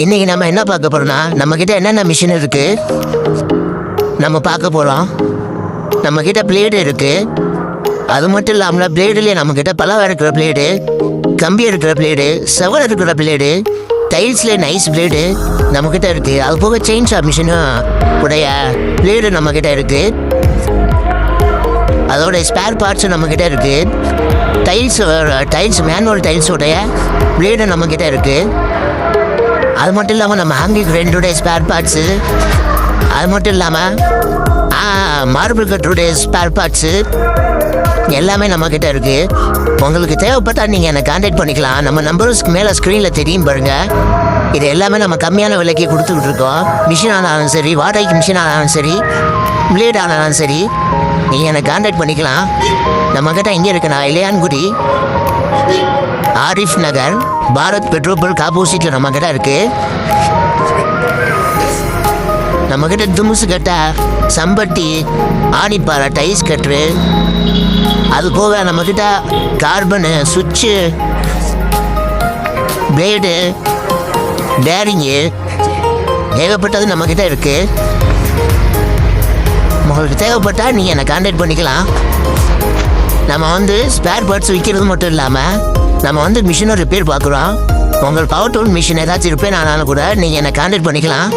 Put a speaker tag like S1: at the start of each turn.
S1: இன்னைக்கு நம்ம என்ன பார்க்க போறோம்னா, நம்ம கிட்ட என்னென்ன மிஷின் இருக்கு நம்ம பார்க்க போறோம். நம்ம கிட்ட பிளேடு இருக்கு. அது மட்டும் இல்லாமல் பிளேடுலேயே நம்ம கிட்ட பலவா இருக்கிற பிளேடு, கம்பி இருக்கிற பிளேடு, செவல் இருக்கிற பிளேடு, டைல்ஸ்ல நைஸ் பிளேடு நம்ம கிட்ட இருக்கு. அது போக செயின் ஷாப் மிஷினும் உடைய பிளேடு நம்ம கிட்ட இருக்கு. அதோட ஸ்பேர் பார்ட்ஸும் நம்ம கிட்ட இருக்கு. டைல்ஸ் மேனுவல் டைல்ஸோடைய பிளேடு நம்ம கிட்ட இருக்கு. அது மட்டும் இல்லாமல் நம்ம ஆங்கிள் கிரைண்டருடைய ஸ்பேர் பார்ட்ஸு, அது மட்டும் இல்லாமல் மார்பிள் கட்டருடைய ஸ்பேர் பார்ட்ஸு எல்லாமே நம்மக்கிட்ட இருக்குது. உங்களுக்கு தேவைப்பட்டால் நீங்கள் என்னை கான்டாக்ட் பண்ணிக்கலாம். நம்ம நம்பர்ஸ்க்கு மேலே ஸ்க்ரீனில் தெரியும் பாருங்கள். இது எல்லாமே நம்ம கம்மியான விலைக்கு கொடுத்துக்கிட்டு இருக்கோம். மிஷின் ஆனாலும் சரி, வாடகைக்கு மிஷின் ஆனாலும் சரி, பிளேட் ஆனாலும் சரி, நீங்கள் என்னை கான்டாக்ட் பண்ணிக்கலாம். நம்மக்கிட்ட எங்கே இருக்குண்ணா, இளையான்குடி, ஆரிஃப் நகர், பாரத் பெட்ரோல் பங்க் ஆப்போசிட்டில் நம்மக்கிட்ட இருக்குது. நம்மக்கிட்ட தும்சு கட்டை, சம்பட்டி, ஆணிப்பாறை, டைஸ் கட்ரு, அது போக நம்மக்கிட்ட கார்பனு, சுவிட்சு, பிளேடு, பேரிங்கு ஏகப்பட்டது நம்மக்கிட்ட இருக்குது. உங்களுக்கு தேவைப்பட்டால் நீங்கள் என்னை கான்டாக்ட் பண்ணிக்கலாம். நம்ம ஸ்பேர் பார்ட்ஸ் விற்கிறது மட்டும் இல்லாமல் நம்ம மிஷினை ரிப்பேர் பார்க்குறோம். உங்கள் பவர் டூல் மிஷின் ஏதாச்சும் ரிப்பேர் ஆனாலும் கூட நீங்கள் என்னை கான்டாக்ட் பண்ணிக்கலாம்.